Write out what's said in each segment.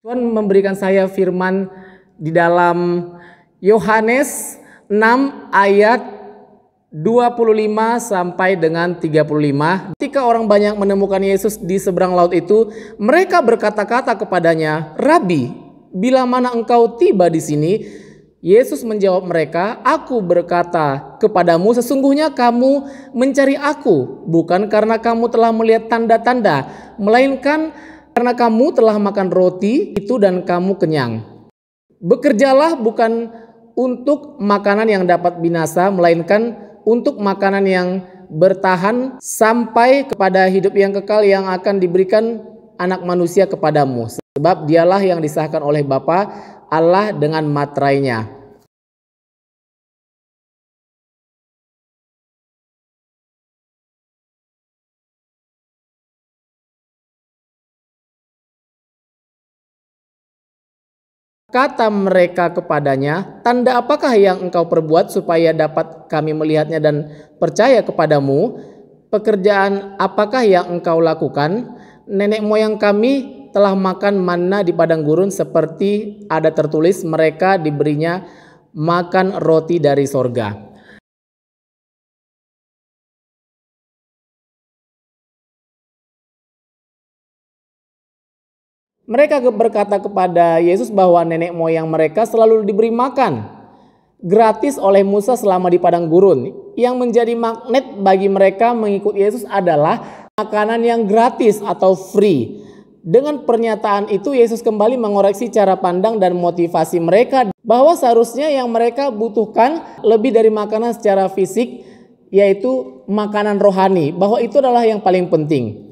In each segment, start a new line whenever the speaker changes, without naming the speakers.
Tuhan memberikan saya firman di dalam Yohanes 6 ayat 25 sampai dengan 35. Ketika orang banyak menemukan Yesus di seberang laut itu, mereka berkata-kata kepadanya, "Rabi, bila mana engkau tiba di sini?" Yesus menjawab mereka, "Aku berkata kepadamu, sesungguhnya kamu mencari aku, bukan karena kamu telah melihat tanda-tanda, melainkan karena kamu telah makan roti itu dan kamu kenyang. Bekerjalah bukan untuk makanan yang dapat binasa, melainkan untuk makanan yang bertahan sampai kepada hidup yang kekal yang akan diberikan Anak Manusia kepadamu. Sebab dialah yang disahkan oleh Bapa Allah dengan materainya." Kata mereka kepadanya, "Tanda apakah yang engkau perbuat supaya dapat kami melihatnya dan percaya kepadamu? Pekerjaan apakah yang engkau lakukan? Nenek moyang kami telah makan manna di padang gurun, seperti ada tertulis, mereka diberinya makan roti dari sorga." Mereka berkata kepada Yesus bahwa nenek moyang mereka selalu diberi makan gratis oleh Musa selama di padang gurun. Yang menjadi magnet bagi mereka mengikut Yesus adalah makanan yang gratis atau free. Dengan pernyataan itu Yesus kembali mengoreksi cara pandang dan motivasi mereka bahwa seharusnya yang mereka butuhkan lebih dari makanan secara fisik, yaitu makanan rohani, bahwa itu adalah yang paling penting.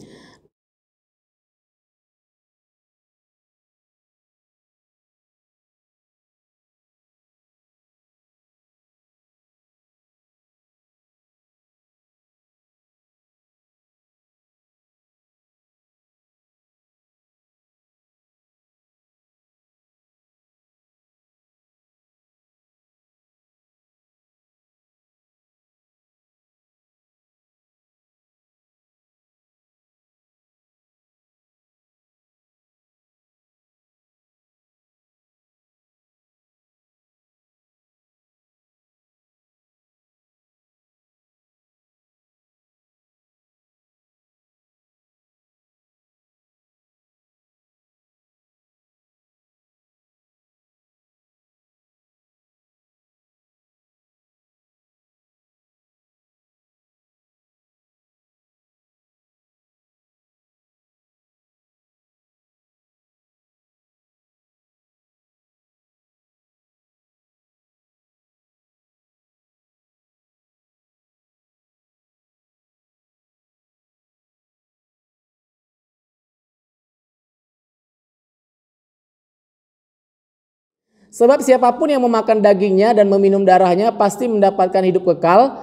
Sebab siapapun yang memakan dagingnya dan meminum darahnya pasti mendapatkan hidup kekal,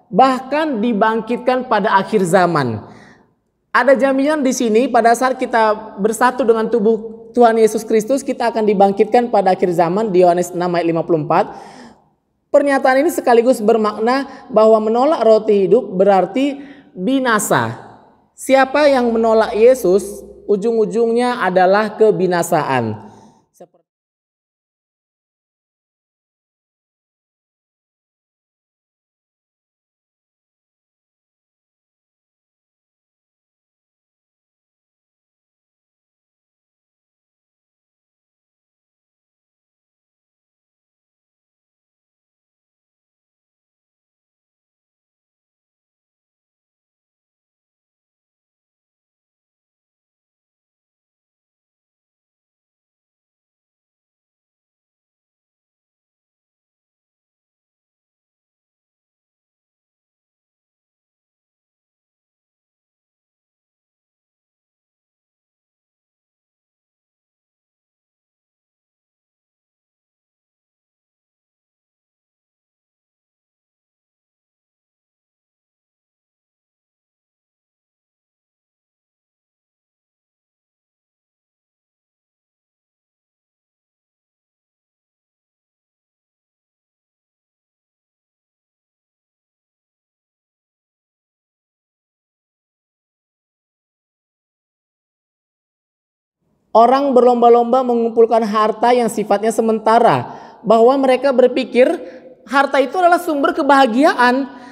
bahkan dibangkitkan pada akhir zaman. Ada jaminan di sini pada saat kita bersatu dengan tubuh Tuhan Yesus Kristus, kita akan dibangkitkan pada akhir zaman di Yohanes 6 ayat 54. Pernyataan ini sekaligus bermakna bahwa menolak roti hidup berarti binasa. Siapa yang menolak Yesus, ujung-ujungnya adalah kebinasaan. Orang berlomba-lomba mengumpulkan harta yang sifatnya sementara, bahwa mereka berpikir harta itu adalah sumber kebahagiaan.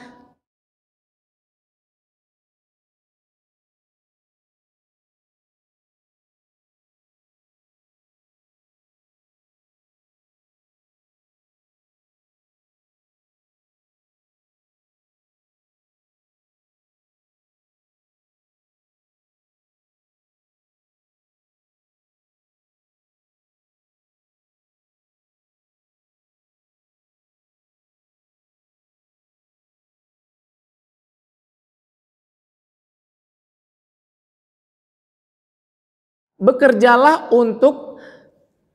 Bekerjalah untuk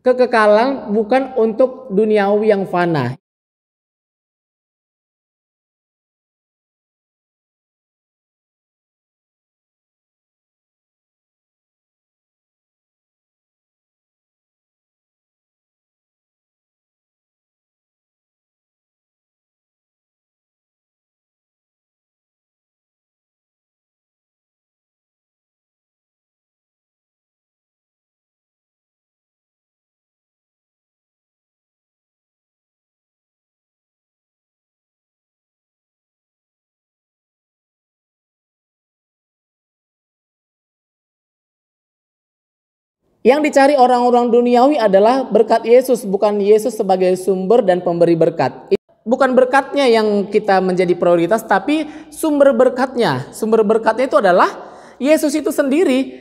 kekekalan, bukan untuk duniawi yang fana. Yang dicari orang-orang duniawi adalah berkat Yesus, bukan Yesus sebagai sumber dan pemberi berkat. Bukan berkatnya yang kita menjadi prioritas, tapi sumber berkatnya. Sumber berkatnya itu adalah Yesus itu sendiri.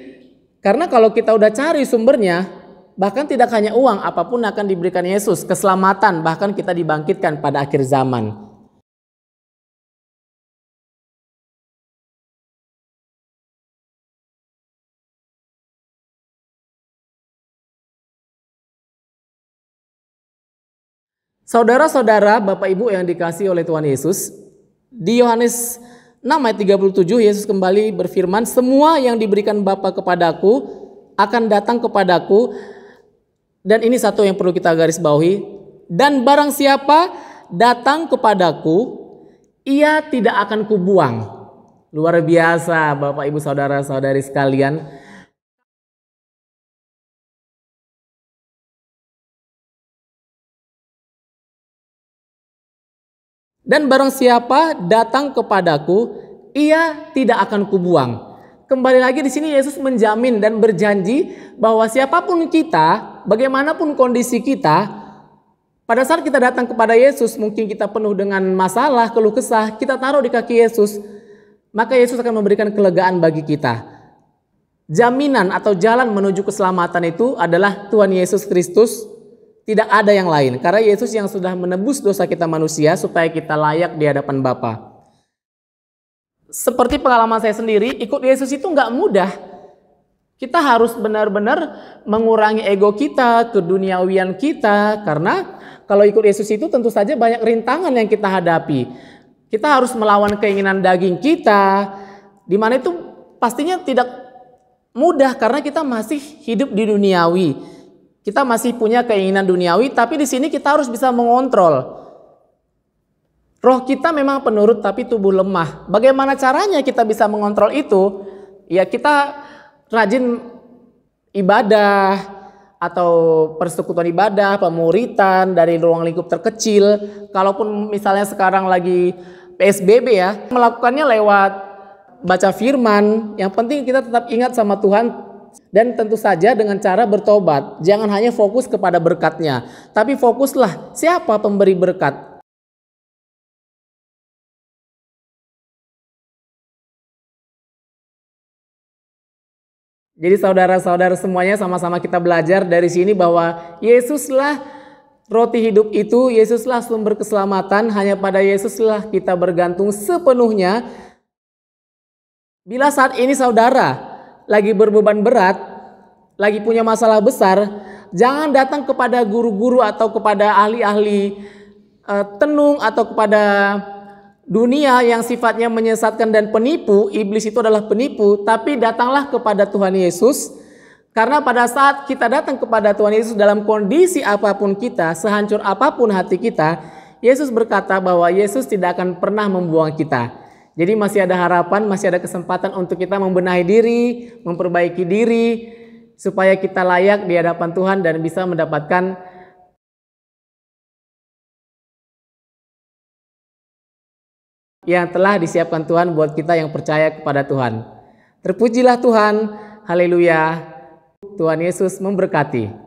Karena kalau kita udah cari sumbernya, bahkan tidak hanya uang, apapun akan diberikan Yesus, keselamatan, bahkan kita dibangkitkan pada akhir zaman. Saudara-saudara, Bapak Ibu yang dikasihi oleh Tuhan Yesus, di Yohanes 6 ayat 37 Yesus kembali berfirman, "Semua yang diberikan Bapa kepadaku akan datang kepadaku." Dan ini satu yang perlu kita garis bawahi, "Dan barang siapa datang kepadaku, ia tidak akan kubuang." Luar biasa Bapak Ibu saudara-saudari sekalian. Dan barang siapa datang kepadaku, ia tidak akan kubuang. Kembali lagi di sini Yesus menjamin dan berjanji bahwa siapapun kita, bagaimanapun kondisi kita, pada saat kita datang kepada Yesus, mungkin kita penuh dengan masalah, keluh kesah, kita taruh di kaki Yesus, maka Yesus akan memberikan kelegaan bagi kita. Jaminan atau jalan menuju keselamatan itu adalah Tuhan Yesus Kristus. Tidak ada yang lain, karena Yesus yang sudah menebus dosa kita manusia supaya kita layak di hadapan Bapa. Seperti pengalaman saya sendiri, ikut Yesus itu nggak mudah. Kita harus benar-benar mengurangi ego kita, keduniawian kita, karena kalau ikut Yesus itu tentu saja banyak rintangan yang kita hadapi. Kita harus melawan keinginan daging kita, di mana itu pastinya tidak mudah karena kita masih hidup di duniawi. Kita masih punya keinginan duniawi, tapi di sini kita harus bisa mengontrol. Roh kita memang penurut, tapi tubuh lemah. Bagaimana caranya kita bisa mengontrol itu? Ya kita rajin ibadah atau persekutuan ibadah, pemuritan dari ruang lingkup terkecil. Kalaupun misalnya sekarang lagi PSBB ya, melakukannya lewat baca firman. Yang penting kita tetap ingat sama Tuhan. Dan tentu saja dengan cara bertobat. Jangan hanya fokus kepada berkatnya, tapi fokuslah siapa pemberi berkat. Jadi saudara-saudara semuanya sama-sama kita belajar dari sini bahwa Yesuslah roti hidup itu, Yesuslah sumber keselamatan, hanya pada Yesuslah kita bergantung sepenuhnya. Bila saat ini saudara lagi berbeban berat, lagi punya masalah besar, jangan datang kepada guru-guru atau kepada ahli-ahli tenung atau kepada dunia yang sifatnya menyesatkan dan penipu. Iblis itu adalah penipu, tapi datanglah kepada Tuhan Yesus. Karena pada saat kita datang kepada Tuhan Yesus dalam kondisi apapun kita, sehancur apapun hati kita, Yesus berkata bahwa Yesus tidak akan pernah membuang kita. Jadi masih ada harapan, masih ada kesempatan untuk kita membenahi diri, memperbaiki diri. supaya kita layak di hadapan Tuhan dan bisa mendapatkan yang telah disiapkan Tuhan buat kita yang percaya kepada Tuhan. Terpujilah Tuhan, haleluya. Tuhan Yesus memberkati.